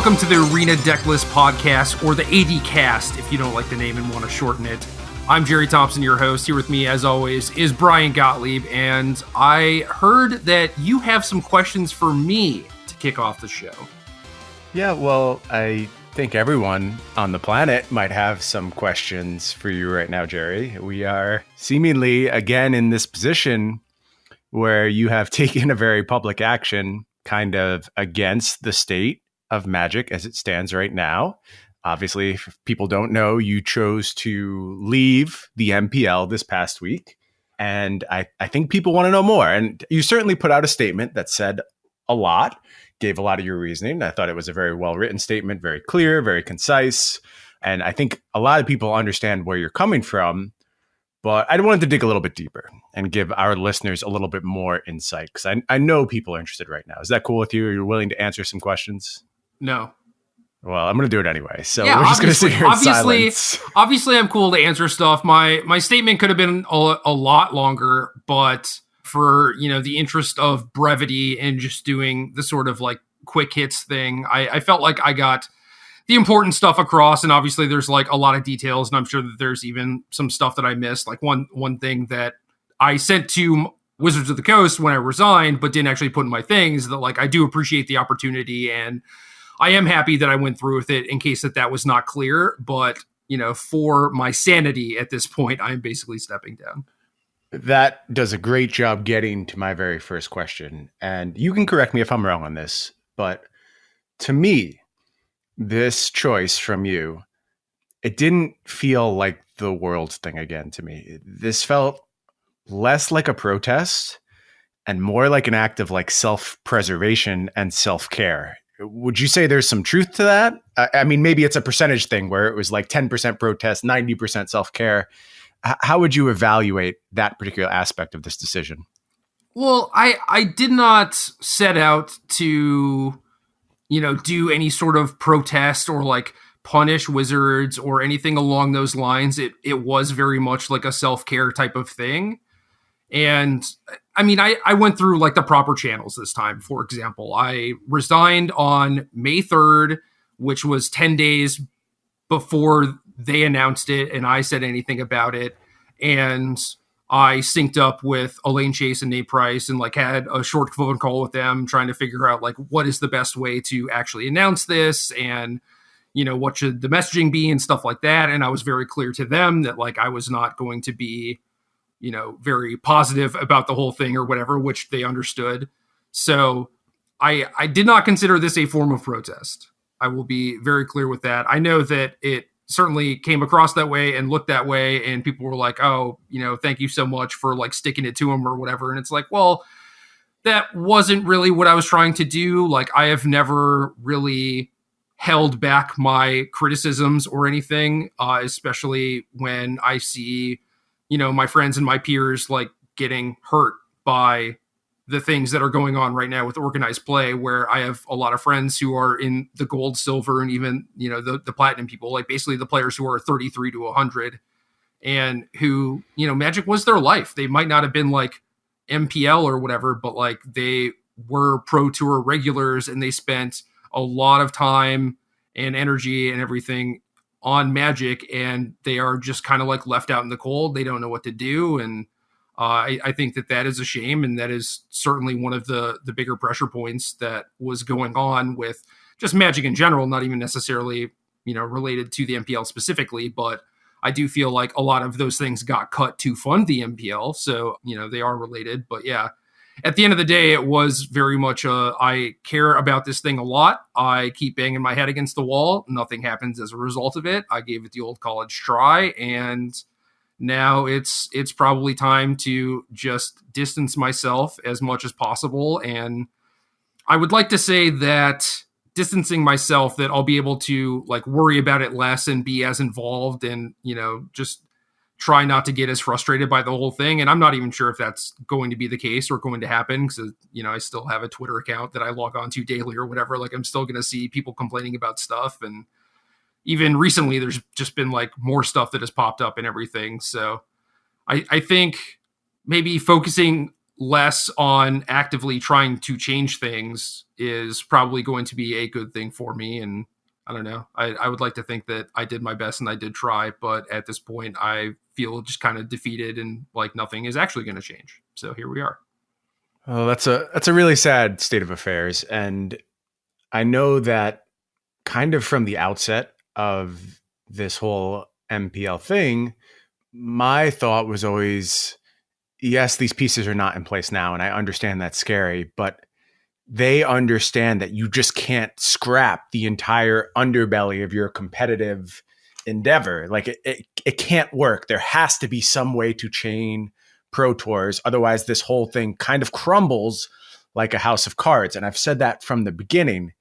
welcome to the Arena Decklist Podcast, or the AD Cast, if you don't like the name and want to shorten it. I'm Gerry Thompson, your host. Here with me, as always, is Bryan Gottlieb, and I heard that you have some questions for me to kick off the show. Yeah, well, I think everyone on the planet might have some questions for you right now, Gerry. We are seemingly again in this position where you have taken a very public action kind of against the state of Magic as it stands right now. Obviously, if people don't know, you chose to leave the MPL this past week. And I think people want to know more. And you certainly put out a statement that said a lot, gave a lot of your reasoning. I thought it was a very well-written statement, very clear, very concise. And I think a lot of people understand where you're coming from. But I wanted to dig a little bit deeper and give our listeners a little bit more insight, because I know people are interested right now. Is that cool with you? Are you willing to answer some questions? No. Well, I'm going to do it anyway. So we're just going to sit here in silence. Obviously, I'm cool to answer stuff. My statement could have been a lot longer, but for, the interest of brevity and just doing the sort of like quick hits thing, I felt like I got the important stuff across. And obviously there's like a lot of details, and I'm sure that there's even some stuff that I missed. Like one thing that I sent to Wizards of the Coast when I resigned, but didn't actually put in my things, that like, I do appreciate the opportunity, and I am happy that I went through with it in case that was not clear. But, for my sanity at this point, I'm basically stepping down. That does a great job getting to my very first question. And you can correct me if I'm wrong on this, but to me, this choice from you, it didn't feel like the world thing again to me. This felt less like a protest and more like an act of like self-preservation and self-care. Would you say there's some truth to that? I mean, maybe it's a percentage thing where it was like 10% protest, 90% self-care. How would you evaluate that particular aspect of this decision? Well, I did not set out to do any sort of protest or like punish Wizards or anything along those lines. It was very much like a self-care type of thing. And I mean, I went through like the proper channels this time. For example, I resigned on May 3rd, which was 10 days before they announced it and I said anything about it. And I synced up with Elaine Chase and Nate Price and like had a short phone call with them trying to figure out like what is the best way to actually announce this, and what should the messaging be and stuff like that. And I was very clear to them that like I was not going to be very positive about the whole thing or whatever, which they understood. So I did not consider this a form of protest. I will be very clear with that. I know that it certainly came across that way and looked that way, and people were like, oh, thank you so much for like sticking it to him or whatever. And it's like, well, that wasn't really what I was trying to do. Like, I have never really held back my criticisms or anything, especially when I see, my friends and my peers like getting hurt by the things that are going on right now with organized play, where I have a lot of friends who are in the gold, silver, and even, the platinum people, like basically the players who are 33 to 100 and who, Magic was their life. They might not have been like MPL or whatever, but like they were Pro Tour regulars and they spent a lot of time and energy and everything on Magic, and they are just kind of like left out in the cold. They don't know what to do. And I think that is a shame. And that is certainly one of the bigger pressure points that was going on with just Magic in general, not even necessarily, related to the MPL specifically, but I do feel like a lot of those things got cut to fund the MPL. So, they are related, but yeah, at the end of the day, it was very much I care about this thing a lot. I keep banging my head against the wall. Nothing happens as a result of it. I gave it the old college try, and now it's probably time to just distance myself as much as possible. And I would like to say that distancing myself, that I'll be able to like worry about it less and be as involved and, just try not to get as frustrated by the whole thing. And I'm not even sure if that's going to be the case or going to happen, because, I still have a Twitter account that I log on to daily or whatever. Like, I'm still going to see people complaining about stuff. And even recently, there's just been like more stuff that has popped up and everything. So I think maybe focusing less on actively trying to change things is probably going to be a good thing for me. And I don't know. I would like to think that I did my best and I did try, but at this point I feel just kind of defeated and like nothing is actually going to change. So here we are. Oh, that's a really sad state of affairs. And I know that kind of from the outset of this whole MPL thing, my thought was always, yes, these pieces are not in place now. And I understand that's scary, but they understand that you just can't scrap the entire underbelly of your competitive endeavor. Like it can't work. There has to be some way to chain pro tours. Otherwise, this whole thing kind of crumbles like a house of cards. And I've said that from the beginning.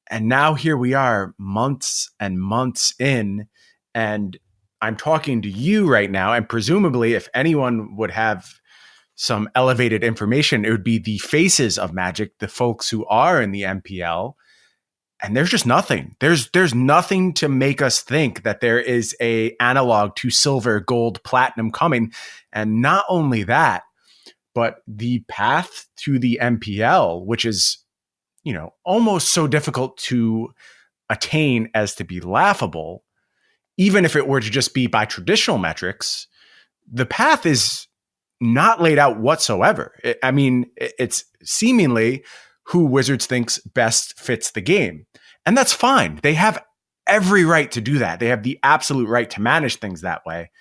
And now here we are months and months in, and I'm talking to you right now. And presumably if anyone would have some elevated information, it would be the faces of Magic, the folks who are in the MPL. And there's just nothing. There's nothing to make us think that there is a analog to silver, gold, platinum coming. And not only that, but the path to the MPL, which is, almost so difficult to attain as to be laughable, even if it were to just be by traditional metrics, the path is not laid out whatsoever. It's seemingly who Wizards thinks best fits the game. And that's fine. They have every right to do that. They have the absolute right to manage things that way.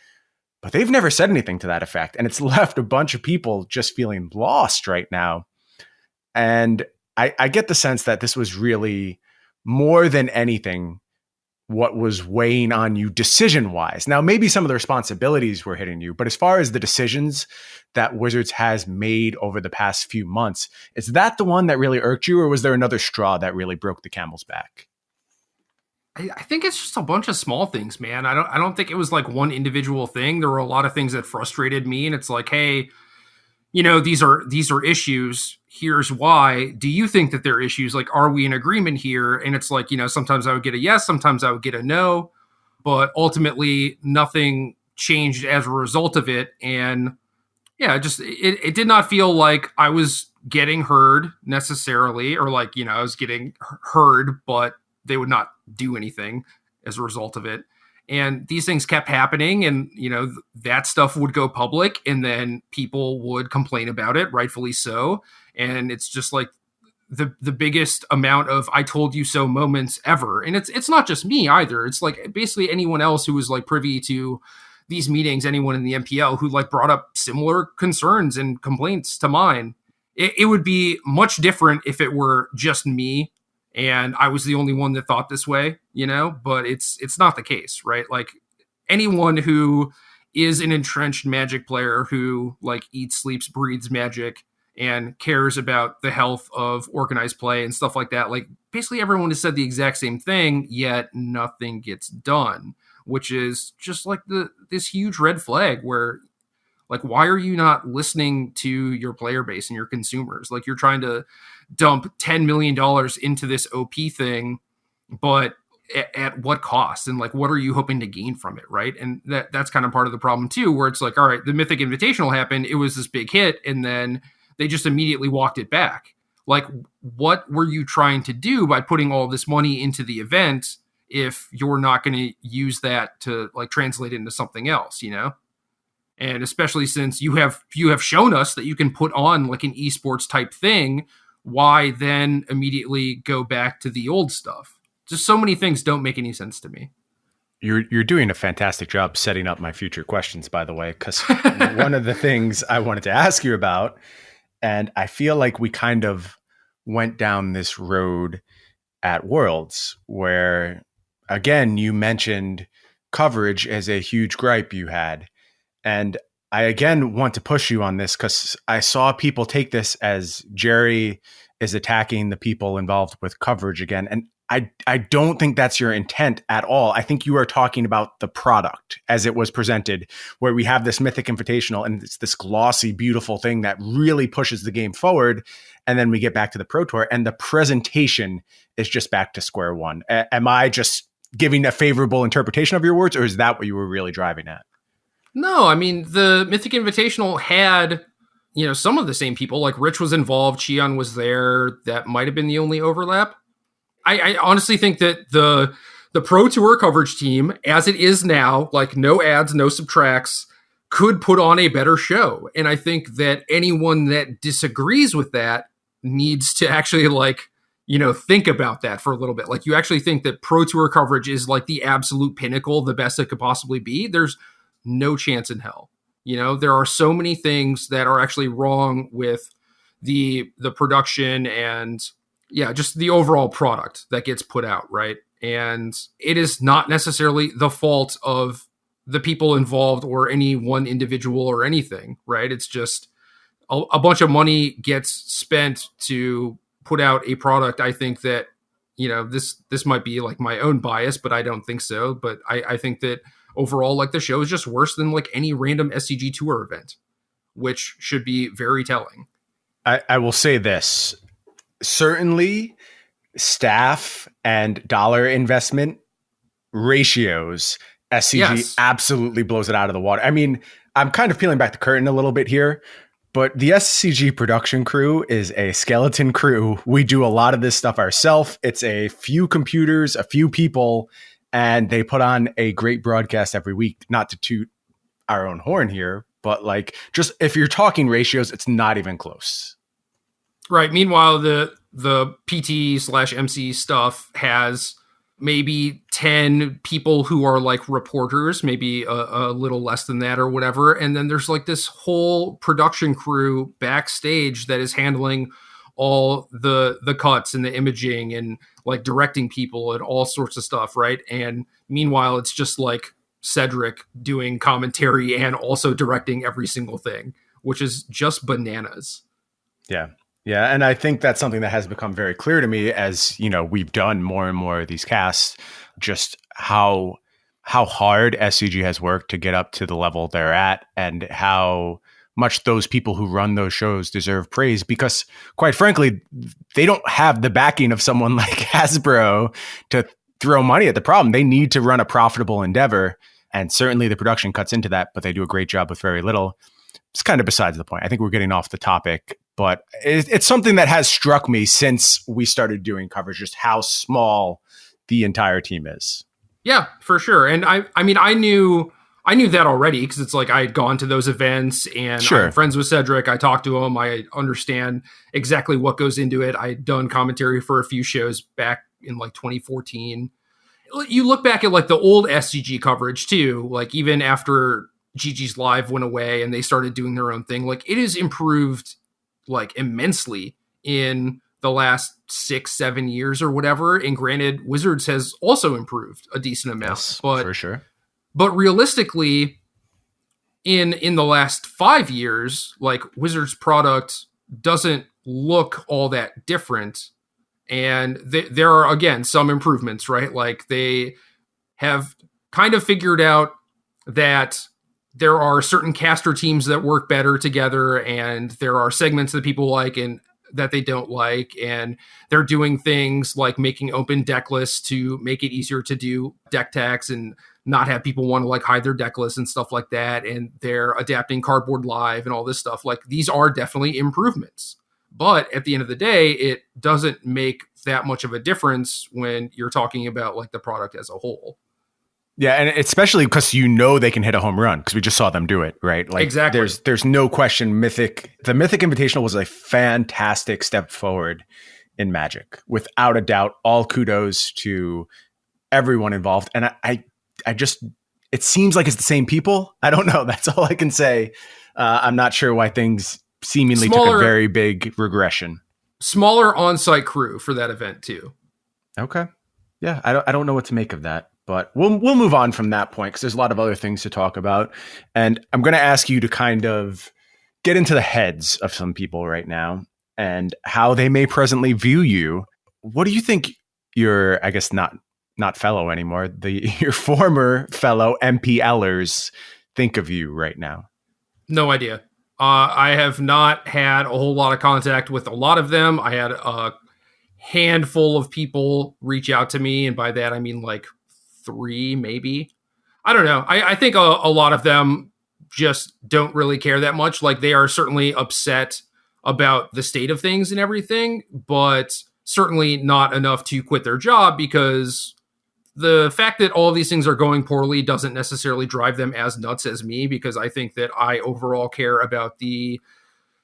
But they've never said anything to that effect. And it's left a bunch of people just feeling lost right now. And I get the sense that this was really more than anything what was weighing on you decision-wise. Now, maybe some of the responsibilities were hitting you, but as far as the decisions that Wizards has made over the past few months, is that the one that really irked you, or was there another straw that really broke the camel's back? I think it's just a bunch of small things, man. I don't think it was like one individual thing. There were a lot of things that frustrated me, and it's like, hey, these are issues. Here's why. Do you think that they're issues? Like, are we in agreement here? And it's like, sometimes I would get a yes, sometimes I would get a no, but ultimately nothing changed as a result of it. And yeah, it did not feel like I was getting heard necessarily, or like, I was getting heard, but they would not do anything as a result of it. And these things kept happening, and, that stuff would go public, and then people would complain about it, rightfully so. And it's just like the biggest amount of I told you so moments ever. And it's not just me either. It's like basically anyone else who was like privy to these meetings, anyone in the MPL who like brought up similar concerns and complaints to mine. It would be much different if it were just me and I was the only one that thought this way, but it's not the case, right? Like anyone who is an entrenched Magic player who like eats, sleeps, breathes Magic and cares about the health of organized play and stuff like that. Like basically everyone has said the exact same thing, yet nothing gets done, which is just like this huge red flag where like, why are you not listening to your player base and your consumers? Like you're trying to dump $10 million into this OP thing, but at what cost? And like, what are you hoping to gain from it? Right. And that's kind of part of the problem too, where it's like, all right, the Mythic Invitational happened. It was this big hit. And then they just immediately walked it back. Like, what were you trying to do by putting all this money into the event if you're not going to use that to like translate into something else, And especially since you have shown us that you can put on like an esports type thing, why then immediately go back to the old stuff? Just so many things don't make any sense to me. You're doing a fantastic job setting up my future questions, by the way, because one of the things I wanted to ask you about, and I feel like we kind of went down this road at Worlds where, again, you mentioned coverage as a huge gripe you had. And I, again, want to push you on this because I saw people take this as Gerry is attacking the people involved with coverage again. And I don't think that's your intent at all. I think you are talking about the product as it was presented, where we have this Mythic Invitational and it's this glossy, beautiful thing that really pushes the game forward. And then we get back to the Pro Tour and the presentation is just back to square one. Am I just giving a favorable interpretation of your words, or is that what you were really driving at? No, I mean, the Mythic Invitational had some of the same people. Like Rich was involved, Cheon was there. That might have been the only overlap. I honestly think that the Pro Tour coverage team, as it is now, like no adds, no subtracts, could put on a better show. And I think that anyone that disagrees with that needs to actually think about that for a little bit. Like, you actually think that Pro Tour coverage is like the absolute pinnacle, the best it could possibly be. There's no chance in hell. There are so many things that are actually wrong with the production and just the overall product that gets put out, right? And it is not necessarily the fault of the people involved or any one individual or anything, right? It's just a bunch of money gets spent to put out a product. I think that, this might be like my own bias, but I don't think so. But I think that overall, like, the show is just worse than like any random SCG tour event, which should be very telling. I will say this. Certainly, staff and dollar investment ratios, SCG absolutely blows it out of the water. I mean, I'm kind of peeling back the curtain a little bit here, but the SCG production crew is a skeleton crew. We do a lot of this stuff ourselves. It's a few computers, a few people, and they put on a great broadcast every week. Not to toot our own horn here, but like, just if you're talking ratios, it's not even close. Right. Meanwhile, the PT/MC stuff has maybe 10 people who are like reporters, maybe a little less than that or whatever. And then there's like this whole production crew backstage that is handling all the cuts and the imaging and like directing people and all sorts of stuff. Right. And meanwhile, it's just like Cedric doing commentary and also directing every single thing, which is just bananas. Yeah. Yeah, and I think that's something that has become very clear to me as, we've done more and more of these casts, just how hard SCG has worked to get up to the level they're at, and how much those people who run those shows deserve praise, because quite frankly, they don't have the backing of someone like Hasbro to throw money at the problem. They need to run a profitable endeavor, and certainly the production cuts into that, but they do a great job with very little. It's kind of besides the point. I think we're getting off the topic, but it's something that has struck me since we started doing coverage, just how small the entire team is. Yeah, for sure. And I mean, I knew that already, because it's like I had gone to those events and I'm friends with Cedric. I talked to him. I understand exactly what goes into it. I had done commentary for a few shows back in like 2014. You look back at like the old SCG coverage too, like even after GG's Live went away and they started doing their own thing, like it has improved like immensely in the last 6-7 years or whatever. And granted, Wizards has also improved a decent amount, but for sure. But realistically, in the last 5 years, like Wizards product doesn't look all that different. And there are, again, some improvements, right? Like they have kind of figured out that there are certain caster teams that work better together, and there are segments that people like and that they don't like. And they're doing things like making open deck lists to make it easier to do deck tags and not have people want to like hide their deck lists and stuff like that. And they're adapting Cardboard Live and all this stuff. Like these are definitely improvements, but at the end of the day, it doesn't make that much of a difference when you're talking about like the product as a whole. Yeah, and especially because they can hit a home run, because we just saw them do it, right? Like exactly. There's no question. The Mythic Invitational was a fantastic step forward in Magic, without a doubt. All kudos to everyone involved, and I just, it seems like it's the same people. I don't know. That's all I can say. I'm not sure why things seemingly took a very big regression. Smaller on-site crew for that event too. Okay, yeah, I don't know what to make of that. But we'll move on from that point, because there's a lot of other things to talk about. And I'm going to ask you to kind of get into the heads of some people right now and how they may presently view you. What do you think your, I guess not fellow anymore, your former fellow MPLers think of you right now? No idea. I have not had a whole lot of contact with a lot of them. I had a handful of people reach out to me, and by that I mean like 3, maybe. I don't know. I think a lot of them just don't really care that much. Like, they are certainly upset about the state of things and everything, but certainly not enough to quit their job, because the fact that all of these things are going poorly doesn't necessarily drive them as nuts as me, because I think that I overall care about the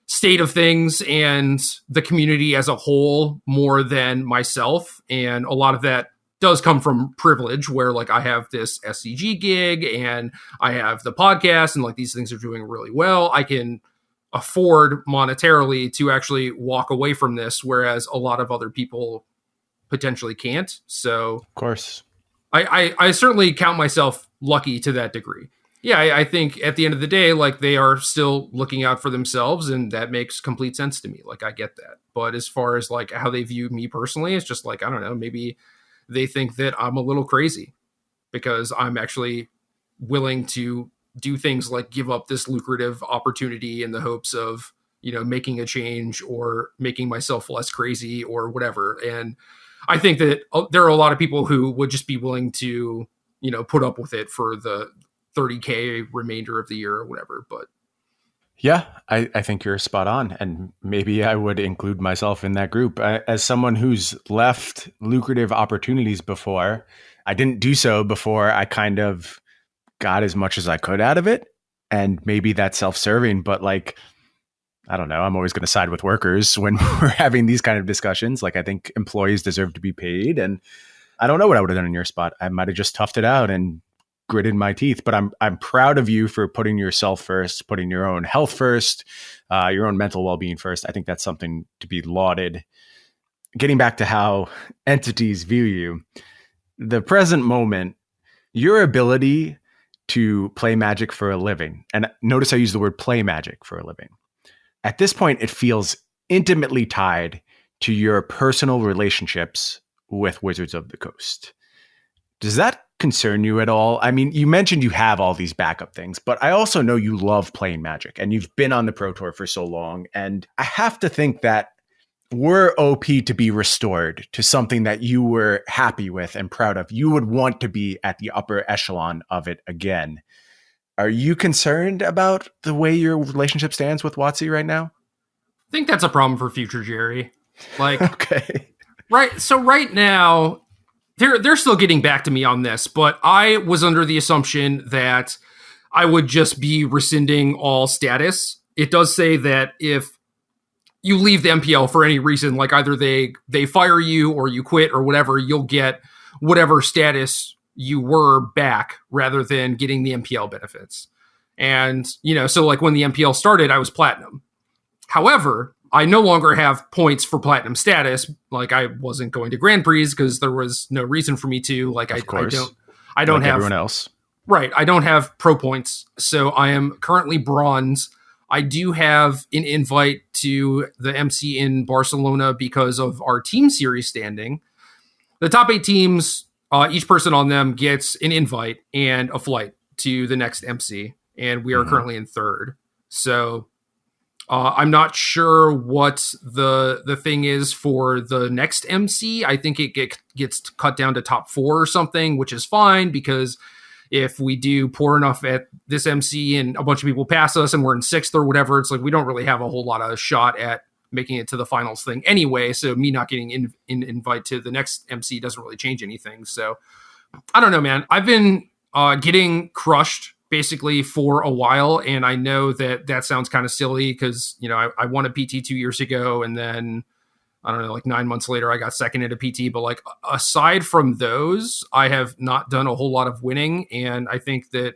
state of things and the community as a whole more than myself. And a lot of that does come from privilege, where like I have this SCG gig and I have the podcast, and like these things are doing really well. I can afford monetarily to actually walk away from this, whereas a lot of other people potentially can't. So Of course. I certainly count myself lucky to that degree. Yeah, I think at the end of the day, like, they are still looking out for themselves, and that makes complete sense to me. Like, I get that. But as far as like how they view me personally, it's just like, I don't know, maybe they think that I'm a little crazy because I'm actually willing to do things like give up this lucrative opportunity in the hopes of, you know, making a change or making myself less crazy or whatever. And I think that there are a lot of people who would just be willing to, you know, put up with it for the 30K remainder of the year or whatever. But yeah, I think you're spot on. And maybe I would include myself in that group. As someone who's left lucrative opportunities before, I didn't do so before I kind of got as much as I could out of it. And maybe that's self-serving, but like, I don't know, I'm always going to side with workers when we're having these kind of discussions. Like, I think employees deserve to be paid. And I don't know what I would have done in your spot. I might have just toughed it out and gritted my teeth, but I'm proud of you for putting yourself first, putting your own health first, your own mental well-being first. I think that's something to be lauded. Getting back to how entities view you, the present moment, your ability to play Magic for a living, and notice I use the word play Magic for a living. At this point, it feels intimately tied to your personal relationships with Wizards of the Coast. Does that concern you at all? I mean, you mentioned you have all these backup things, but I also know you love playing Magic and you've been on the Pro Tour for so long. And I have to think that were OP to be restored to something that you were happy with and proud of, you would want to be at the upper echelon of it again. Are you concerned about the way your relationship stands with WotC right now? I think that's a problem for future Gerry. Like, okay. Right. So right now, they're still getting back to me on this, but I was under the assumption that I would just be rescinding all status. It does say that if you leave the MPL for any reason, like either they fire you or you quit or whatever, you'll get whatever status you were back rather than getting the MPL benefits. And, you know, so like when the MPL started, I was platinum. However, I no longer have points for platinum status. Like, I wasn't going to Grand Prix because there was no reason for me to. Like, I don't like have everyone else. Right. I don't have pro points. So I am currently bronze. I do have an invite to the MC in Barcelona because of our team series standing. The top 8 teams, each person on them gets an invite and a flight to the next MC. And we are currently in 3rd. So I'm not sure what the thing is for the next MC. I think it gets cut down to top 4 or something, which is fine, because if we do poor enough at this MC and a bunch of people pass us and we're in 6th or whatever, it's like we don't really have a whole lot of shot at making it to the finals thing anyway. So me not getting an invite to the next MC doesn't really change anything. So I don't know, man. I've been getting crushed basically for a while. And I know that sounds kind of silly because, you know, I won a PT 2 years ago, and then I don't know, like 9 months later, I got second at a PT. But like, aside from those, I have not done a whole lot of winning. And I think that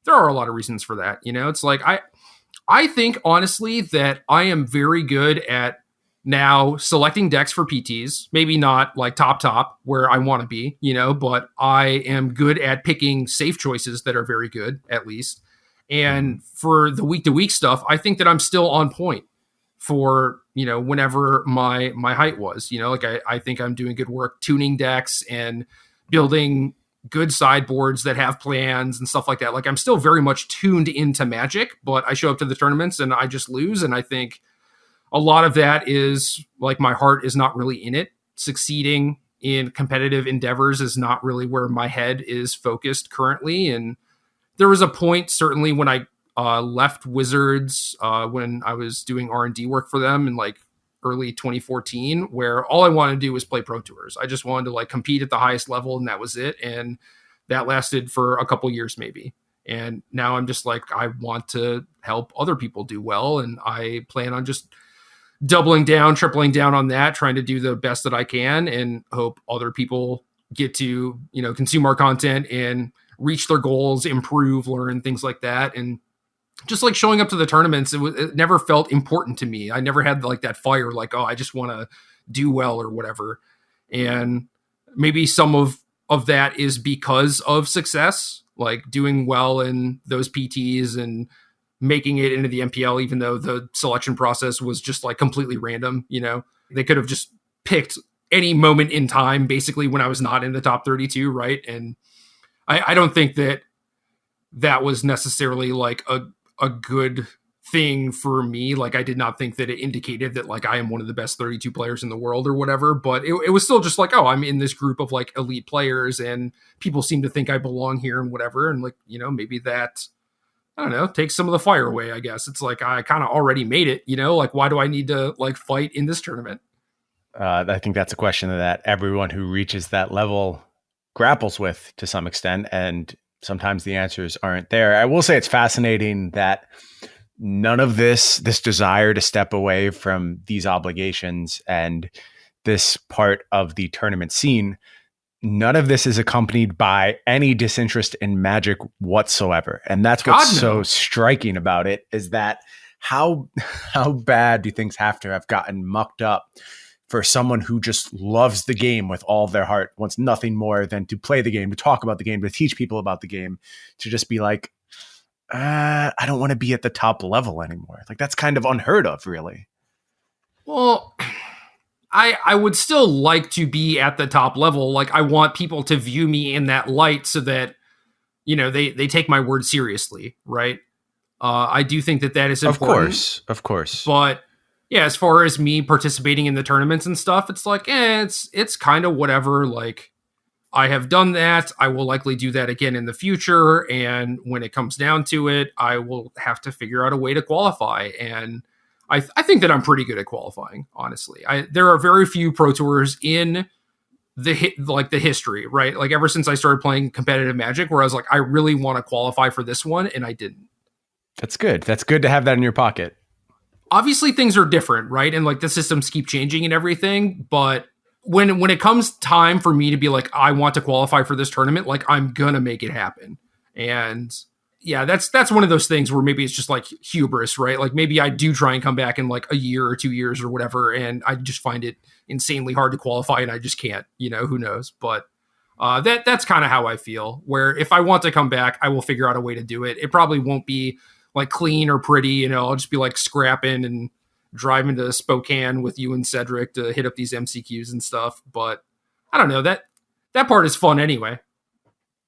there are a lot of reasons for that. You know, it's like, I think honestly that I am very good at now selecting decks for PTs, maybe not like top where I want to be, you know, but I am good at picking safe choices that are very good, at least. And for the week to week stuff, I think that I'm still on point for, you know, whenever my height was, you know, like I think I'm doing good work tuning decks and building good sideboards that have plans and stuff like that. Like, I'm still very much tuned into Magic, but I show up to the tournaments and I just lose. And I think a lot of that is like my heart is not really in it. Succeeding in competitive endeavors is not really where my head is focused currently. And there was a point, certainly, when I left Wizards when I was doing R&D work for them in like early 2014, where all I wanted to do was play Pro Tours. I just wanted to like compete at the highest level, and that was it. And that lasted for a couple years maybe. And now I'm just like, I want to help other people do well, and I plan on just doubling down, tripling down on that, trying to do the best that I can, and hope other people get to, you know, consume our content and reach their goals, improve, learn, things like that. And just like showing up to the tournaments, it never felt important to me. I never had like that fire, like, oh, I just want to do well or whatever. And maybe some of that is because of success, like doing well in those PTs and making it into the MPL, even though the selection process was just like completely random. You know, they could have just picked any moment in time, basically when I was not in the top 32. Right. And I don't think that was necessarily like a good thing for me. Like, I did not think that it indicated that like I am one of the best 32 players in the world or whatever, but it was still just like, oh, I'm in this group of like elite players and people seem to think I belong here and whatever. And like, you know, maybe that, I don't know, takes some of the fire away, I guess. It's like, I kind of already made it, you know, like, why do I need to like fight in this tournament? I think that's a question that everyone who reaches that level grapples with to some extent. And sometimes the answers aren't there. I will say it's fascinating that none of this desire to step away from these obligations and this part of the tournament scene, none of this is accompanied by any disinterest in Magic whatsoever. And that's what's so striking about it, is that how bad do things have to have gotten mucked up for someone who just loves the game with all of their heart, wants nothing more than to play the game, to talk about the game, to teach people about the game, to just be like, I don't want to be at the top level anymore. Like, that's kind of unheard of, really. Well, I would still like to be at the top level. Like, I want people to view me in that light so that, you know, they take my word seriously, right? I do think that is important. Of course. But yeah, as far as me participating in the tournaments and stuff, it's like, it's kind of whatever. Like, I have done that. I will likely do that again in the future. And when it comes down to it, I will have to figure out a way to qualify. And I think that I'm pretty good at qualifying, honestly. There are very few Pro Tours in the history, right? Like, ever since I started playing competitive Magic, where I was like, I really want to qualify for this one, and I didn't. That's good. That's good to have that in your pocket. Obviously, things are different, right? And like, the systems keep changing and everything, but when it comes time for me to be like, I want to qualify for this tournament, like, I'm gonna make it happen. And yeah, that's one of those things where maybe it's just like hubris, right? Like, maybe I do try and come back in like a year or 2 years or whatever, and I just find it insanely hard to qualify, and I just can't, you know, who knows? But that's kind of how I feel, where if I want to come back, I will figure out a way to do it. It probably won't be like clean or pretty, you know, I'll just be like scrapping and driving to Spokane with you and Cedric to hit up these MCQs and stuff. But I don't know, that part is fun anyway.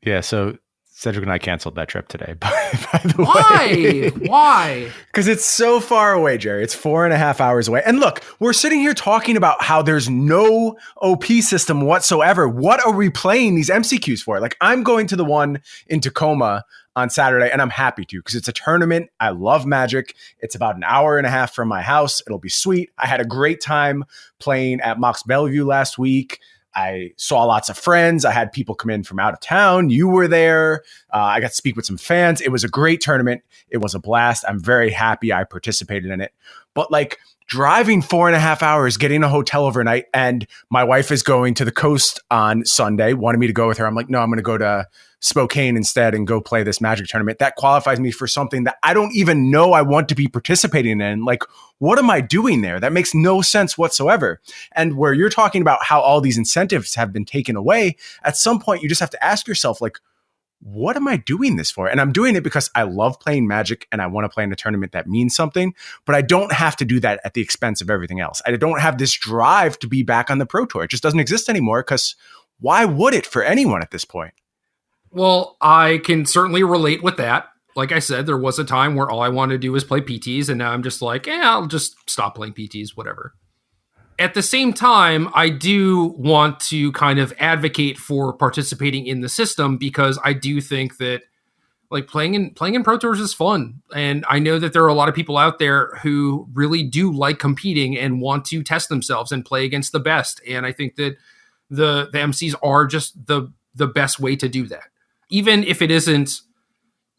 Yeah. So Cedric and I canceled that trip today, by the way. Why? Because it's so far away, Gerry. It's 4.5 hours away. And look, we're sitting here talking about how there's no OP system whatsoever. What are we playing these MCQs for? Like, I'm going to the one in Tacoma on Saturday, and I'm happy to, because it's a tournament. I love Magic. It's about an hour and a half from my house. It'll be sweet. I had a great time playing at Mox Bellevue last week. I saw lots of friends. I had people come in from out of town. You were there. I got to speak with some fans. It was a great tournament. It was a blast. I'm very happy I participated in it. But like, driving 4.5 hours, getting a hotel overnight, and my wife is going to the coast on Sunday, wanted me to go with her. I'm like, no, I'm going to go to Spokane instead and go play this Magic tournament. That qualifies me for something that I don't even know I want to be participating in. Like, what am I doing there? That makes no sense whatsoever. And where you're talking about how all these incentives have been taken away, at some point you just have to ask yourself, like, what am I doing this for? And I'm doing it because I love playing Magic and I want to play in a tournament that means something, but I don't have to do that at the expense of everything else. I don't have this drive to be back on the Pro Tour. It just doesn't exist anymore, because why would it for anyone at this point? Well, I can certainly relate with that. Like I said, there was a time where all I wanted to do was play PTs, and now I'm just like, I'll just stop playing PTs, whatever. At the same time, I do want to kind of advocate for participating in the system, because I do think that like playing in Pro Tours is fun. And I know that there are a lot of people out there who really do like competing and want to test themselves and play against the best. And I think that the MCs are just the best way to do that. Even if it isn't,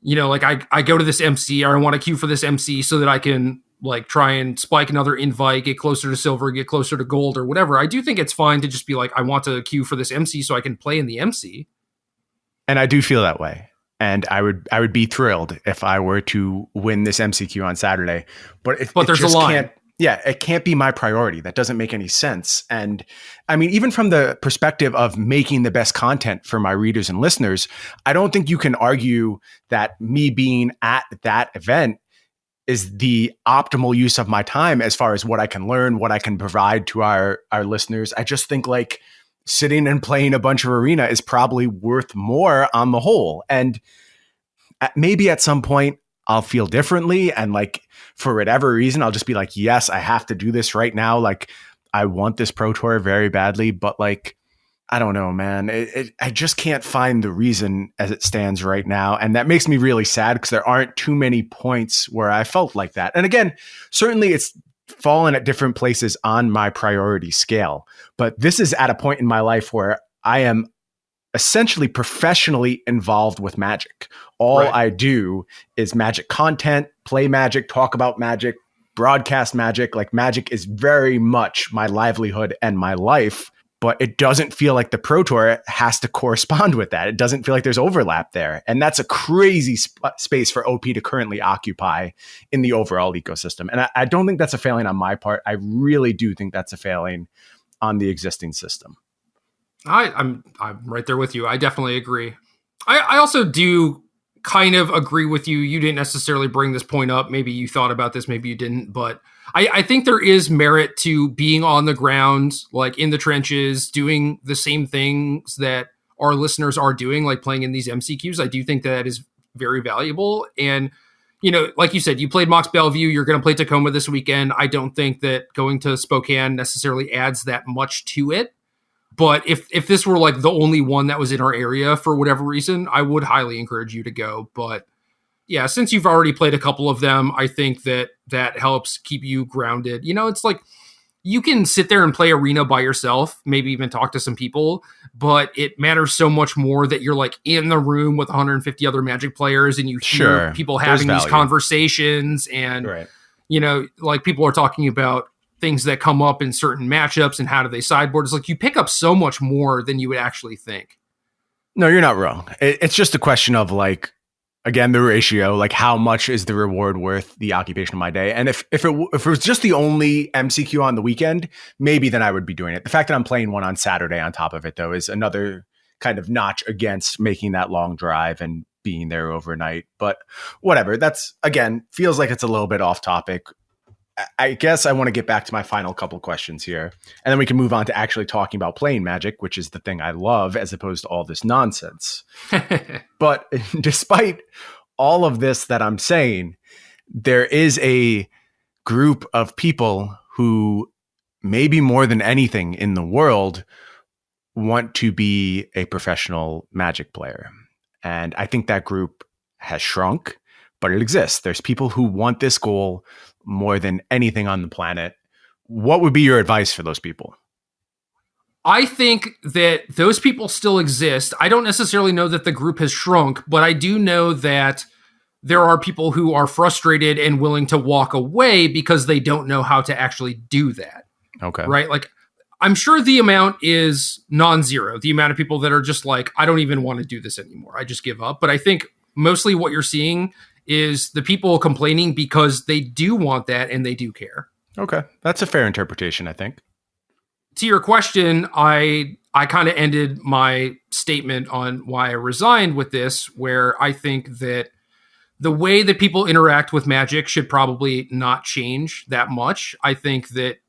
like I go to this MC or I want to queue for this MC so that I can like try and spike another invite, get closer to silver, get closer to gold or whatever. I do think it's fine to just be like, I want to queue for this MC so I can play in the MC. And I do feel that way. And I would be thrilled if I were to win this MCQ on Saturday. But there's a line. It can't be my priority. That doesn't make any sense. And I mean, even from the perspective of making the best content for my readers and listeners, I don't think you can argue that me being at that event is the optimal use of my time as far as what I can learn, what I can provide to our listeners. I just think like sitting and playing a bunch of arena is probably worth more on the whole. And maybe at some point I'll feel differently. And like, for whatever reason, I'll just be like, yes, I have to do this right now. Like I want this Pro Tour very badly, but like, I don't know, man. I just can't find the reason as it stands right now. And that makes me really sad because there aren't too many points where I felt like that. And again, certainly it's fallen at different places on my priority scale. But this is at a point in my life where I am essentially professionally involved with Magic. All right. I do is Magic content, play Magic, talk about Magic, broadcast Magic. Like Magic is very much my livelihood and my life. But it doesn't feel like the Pro Tour has to correspond with that. It doesn't feel like there's overlap there. And that's a crazy space for OP to currently occupy in the overall ecosystem. And I don't think that's a failing on my part. I really do think that's a failing on the existing system. I'm right there with you. I definitely agree. I also do kind of agree with you. You didn't necessarily bring this point up. Maybe you thought about this, maybe you didn't, but I think there is merit to being on the ground, like in the trenches, doing the same things that our listeners are doing, like playing in these MCQs. I do think that is very valuable. And, like you said, you played Mox Bellevue, you're going to play Tacoma this weekend. I don't think that going to Spokane necessarily adds that much to it. But if this were like the only one that was in our area for whatever reason, I would highly encourage you to go. But yeah, since you've already played a couple of them, I think that helps keep you grounded. It's like you can sit there and play arena by yourself, maybe even talk to some people, but it matters so much more that you're like in the room with 150 other Magic players and you hear people having these conversations and, right. Like people are talking about things that come up in certain matchups and how do they sideboard. It's like you pick up so much more than you would actually think. No, you're not wrong. It's just a question of like, again, the ratio, like how much is the reward worth the occupation of my day? And if it was just the only MCQ on the weekend, maybe then I would be doing it. The fact that I'm playing one on Saturday on top of it, though, is another kind of notch against making that long drive and being there overnight. But whatever, that's, again, feels like it's a little bit off topic. I guess I want to get back to my final couple questions here, and then we can move on to actually talking about playing Magic, which is the thing I love as opposed to all this nonsense. But despite all of this that I'm saying, there is a group of people who maybe more than anything in the world want to be a professional Magic player. And I think that group has shrunk, but it exists. There's people who want this goal more than anything on the planet. What would be your advice for those people? I think that those people still exist. I don't necessarily know that the group has shrunk, but I do know that there are people who are frustrated and willing to walk away because they don't know how to actually do that. Okay. Right? Like, I'm sure the amount is non-zero. The amount of people that are just like, I don't even want to do this anymore. I just give up. But I think mostly what you're seeing is the people complaining because they do want that and they do care. Okay. That's a fair interpretation, I think. To your question, I kind of ended my statement on why I resigned with this, where I think that the way that people interact with Magic should probably not change that much. I think that,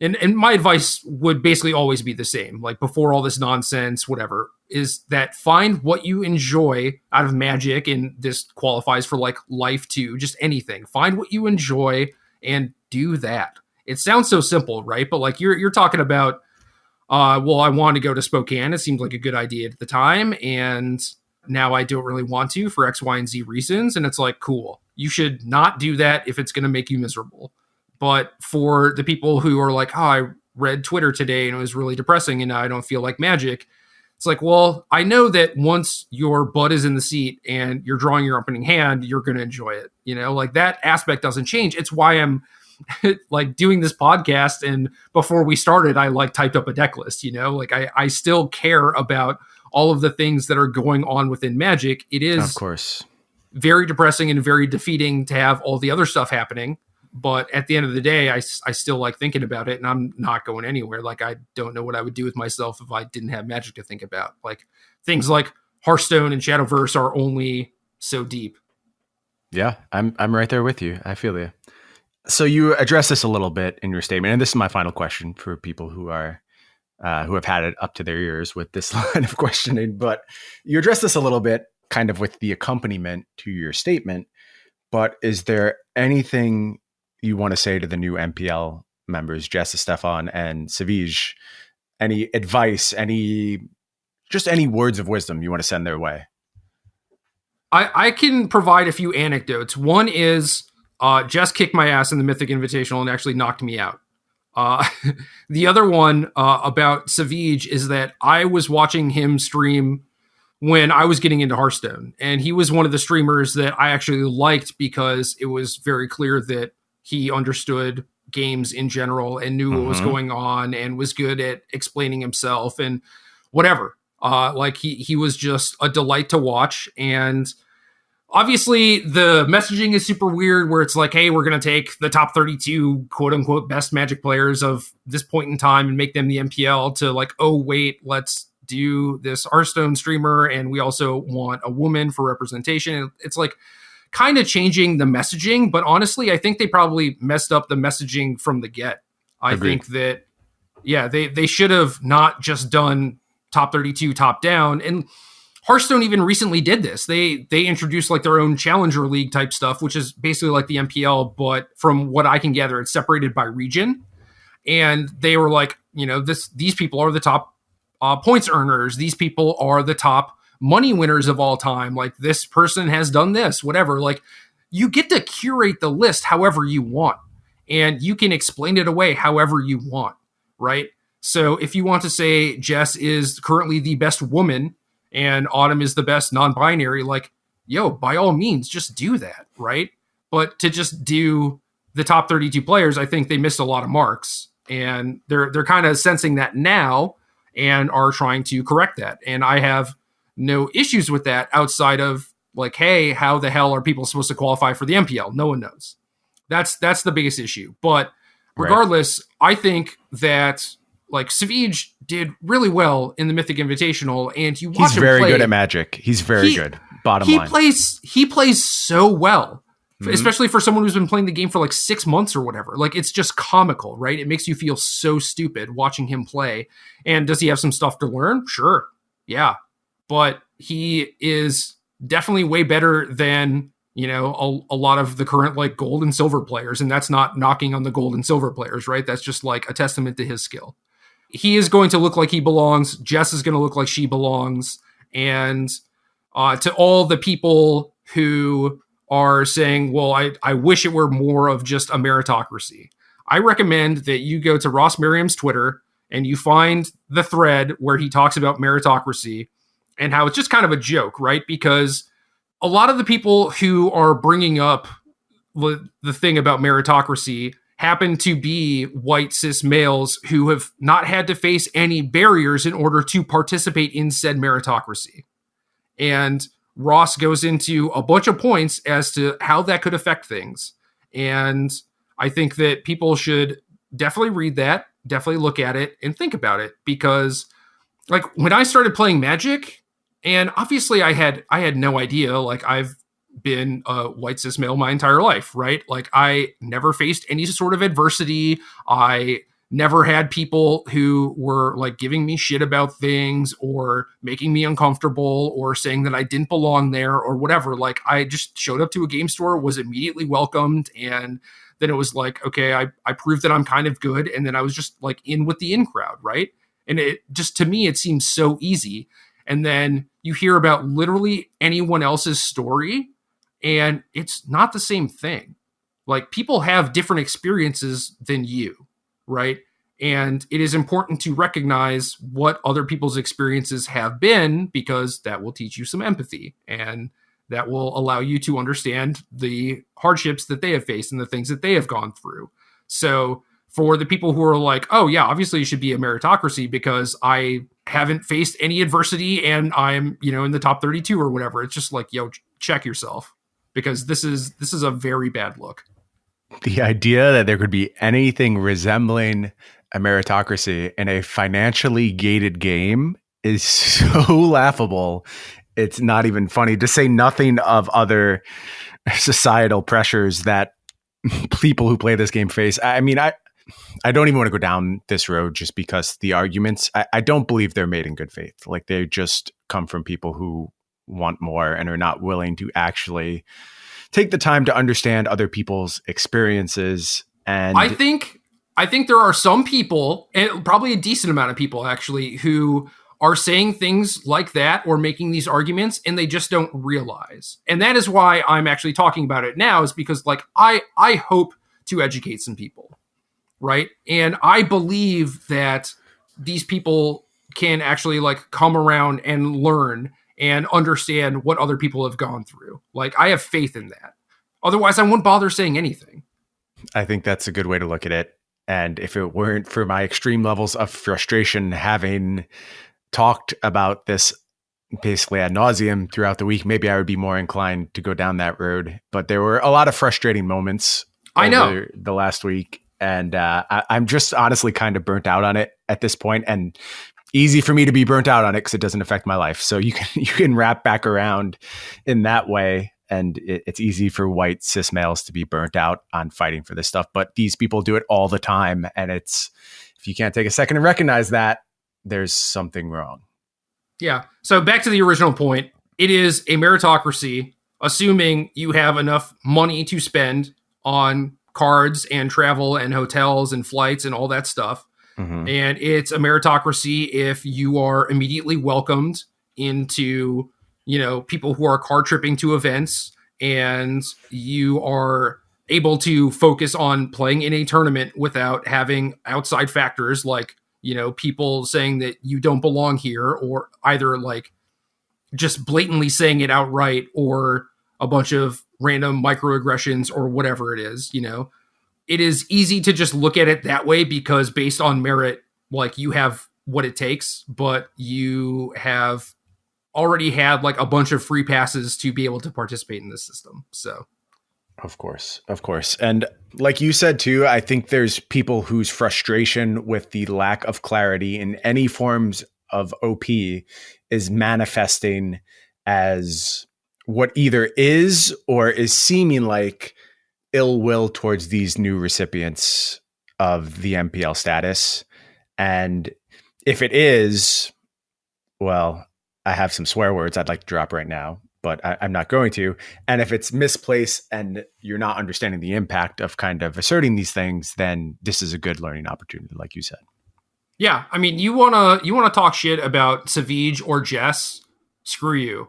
and my advice would basically always be the same, like before all this nonsense, whatever, is that find what you enjoy out of Magic, and this qualifies for like life too, just anything. Find what you enjoy and do that. It sounds so simple, right? But like you're talking about, well, I wanted to go to Spokane. It seemed like a good idea at the time. And now I don't really want to for X, Y, and Z reasons. And it's like, cool. You should not do that if it's going to make you miserable. But for the people who are like, oh, I read Twitter today and it was really depressing and now I don't feel like Magic. It's like, well, I know that once your butt is in the seat and you're drawing your opening hand, you're going to enjoy it. Like that aspect doesn't change. It's why I'm like doing this podcast. And before we started, I like typed up a deck list, like I still care about all of the things that are going on within Magic. It is, of course, very depressing and very defeating to have all the other stuff happening. But at the end of the day, I still like thinking about it, and I'm not going anywhere. Like, I don't know what I would do with myself if I didn't have Magic to think about. Like, things like Hearthstone and Shadowverse are only so deep. Yeah, I'm right there with you. I feel you. So you addressed this a little bit in your statement, and this is my final question for people who are who have had it up to their ears with this line of questioning. But you addressed this a little bit, kind of with the accompaniment to your statement. But is there anything you want to say to the new MPL members, Jess, Stefan, and Savige? Any advice, any words of wisdom you want to send their way? I can provide a few anecdotes. One is Jess kicked my ass in the Mythic Invitational and actually knocked me out. The other one about Savige is that I was watching him stream when I was getting into Hearthstone, and he was one of the streamers that I actually liked because it was very clear that he understood games in general and knew what was going on and was good at explaining himself and whatever. Like he was just a delight to watch. And obviously the messaging is super weird where it's like, hey, we're going to take the top 32 quote unquote best Magic players of this point in time and make them the MPL, to like, oh wait, let's do this Hearthstone streamer. And we also want a woman for representation. It's like, kind of changing the messaging, but honestly, I think they probably messed up the messaging from the get. I think that, yeah, they should have not just done top 32 top down. And Hearthstone even recently did this. They introduced like their own Challenger League type stuff, which is basically like the MPL, but from what I can gather, it's separated by region. And they were like, these people are the top points earners. These people are the top money winners of all time. Like, this person has done this, whatever. Like, you get to curate the list however you want, and you can explain it away however you want, right? So if you want to say Jess is currently the best woman and Autumn is the best non-binary, like, yo, by all means, just do that, right? But to just do the top 32 players, I think they missed a lot of marks, and they're kind of sensing that now and are trying to correct that. And I have no issues with that outside of like, hey, how the hell are people supposed to qualify for the MPL? No one knows. That's the biggest issue. But regardless, right. I think that like Savige did really well in the Mythic Invitational, and you watch him play. He's very good at Magic. He's very good. Bottom line. He plays so well, especially for someone who's been playing the game for like 6 months or whatever. Like, it's just comical, right? It makes you feel so stupid watching him play. And does he have some stuff to learn? Sure. Yeah. But he is definitely way better than, a lot of the current like gold and silver players. And that's not knocking on the gold and silver players, right? That's just like a testament to his skill. He is going to look like he belongs. Jess is going to look like she belongs. And to all the people who are saying, well, I wish it were more of just a meritocracy, I recommend that you go to Ross Merriam's Twitter and you find the thread where he talks about meritocracy and how it's just kind of a joke, right? Because a lot of the people who are bringing up the thing about meritocracy happen to be white cis males who have not had to face any barriers in order to participate in said meritocracy. And Ross goes into a bunch of points as to how that could affect things. And I think that people should definitely read that, definitely look at it and think about it, because like when I started playing Magic, and obviously I had no idea, like I've been a white cis male my entire life, right? Like I never faced any sort of adversity. I never had people who were like giving me shit about things or making me uncomfortable or saying that I didn't belong there or whatever. Like I just showed up to a game store, was immediately welcomed. And then it was like, okay, I proved that I'm kind of good. And then I was just like in with the in crowd. Right. And it just, to me, it seems so easy. And then you hear about literally anyone else's story, and it's not the same thing. Like, people have different experiences than you, right? And it is important to recognize what other people's experiences have been, because that will teach you some empathy, and that will allow you to understand the hardships that they have faced and the things that they have gone through. So for the people who are like, oh yeah, obviously it should be a meritocracy because I haven't faced any adversity and I'm, in the top 32 or whatever. It's just like, check yourself, because this is a very bad look. The idea that there could be anything resembling a meritocracy in a financially gated game is so laughable. It's not even funny, to say nothing of other societal pressures that people who play this game face. I mean, I don't even want to go down this road just because the arguments, I don't believe they're made in good faith. Like, they just come from people who want more and are not willing to actually take the time to understand other people's experiences. And I think there are some people, and probably a decent amount of people actually, who are saying things like that or making these arguments, and they just don't realize. And that is why I'm actually talking about it now, is because like I hope to educate some people, right? And I believe that these people can actually like come around and learn and understand what other people have gone through. Like, I have faith in that. Otherwise, I wouldn't bother saying anything. I think that's a good way to look at it. And if it weren't for my extreme levels of frustration, having talked about this basically ad nauseum throughout the week, maybe I would be more inclined to go down that road. But there were a lot of frustrating moments over the last week. And I'm just honestly kind of burnt out on it at this point, and easy for me to be burnt out on it because it doesn't affect my life. So you can wrap back around in that way. And it's easy for white cis males to be burnt out on fighting for this stuff. But these people do it all the time. And if you can't take a second to recognize that, there's something wrong. Yeah. So back to the original point, it is a meritocracy, assuming you have enough money to spend on cards and travel and hotels and flights and all that stuff. Mm-hmm. And it's a meritocracy if you are immediately welcomed into, people who are card tripping to events, and you are able to focus on playing in a tournament without having outside factors like, people saying that you don't belong here, or either like just blatantly saying it outright, or a bunch of random microaggressions or whatever it is. It is easy to just look at it that way because based on merit, like, you have what it takes, but you have already had like a bunch of free passes to be able to participate in this system. So Of course. And like you said, too, I think there's people whose frustration with the lack of clarity in any forms of OP is manifesting as what either is or is seeming like ill will towards these new recipients of the MPL status. And if it is, well, I have some swear words I'd like to drop right now, but I'm not going to. And if it's misplaced and you're not understanding the impact of kind of asserting these things, then this is a good learning opportunity, like you said. Yeah, I mean, you wanna talk shit about Savage or Jess? Screw you.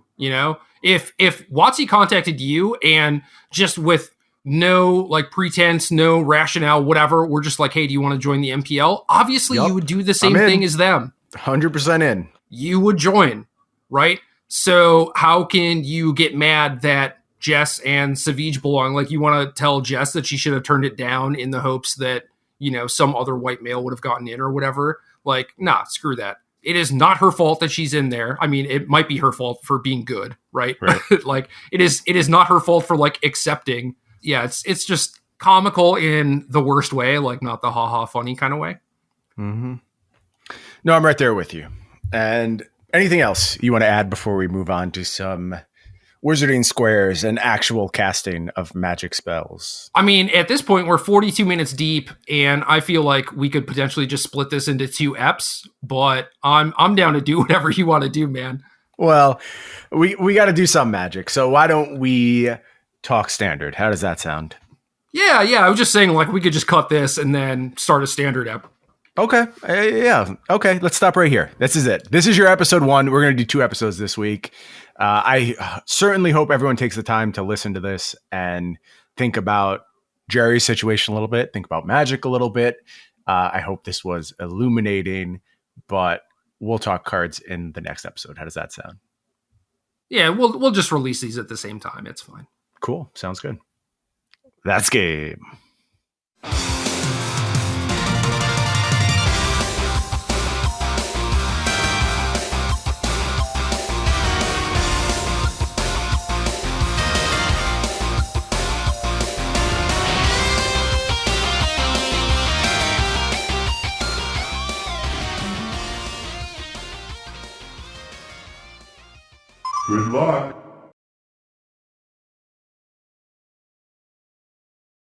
If WotC contacted you and just with no like pretense, no rationale, whatever, we're just like, hey, do you want to join the MPL? Obviously, you would do the same thing as them. 100% in. You would join, right? So how can you get mad that Jess and Savage belong? Like, you want to tell Jess that she should have turned it down in the hopes that, some other white male would have gotten in or whatever. Like, nah, screw that. It is not her fault that she's in there. I mean, it might be her fault for being good, right? Like, it is not her fault for like accepting. Yeah, it's just comical in the worst way, like not the haha funny kind of way. Mm-hmm. No, I'm right there with you. And anything else you want to add before we move on to some wizarding squares and actual casting of magic spells? I mean, at this point, we're 42 minutes deep, and I feel like we could potentially just split this into 2 eps, but I'm down to do whatever you want to do, man. Well, we got to do some magic, so why don't we talk standard? How does that sound? Yeah, I was just saying, like, we could just cut this and then start a standard ep. Okay. Yeah. Okay. Let's stop right here. This is it. This is your episode 1. We're going to do 2 episodes this week. I certainly hope everyone takes the time to listen to this and think about Gerry's situation a little bit, think about Magic a little bit. I hope this was illuminating, but we'll talk cards in the next episode. How does that sound? Yeah, we'll just release these at the same time. It's fine. Cool. Sounds good. That's game. Good luck.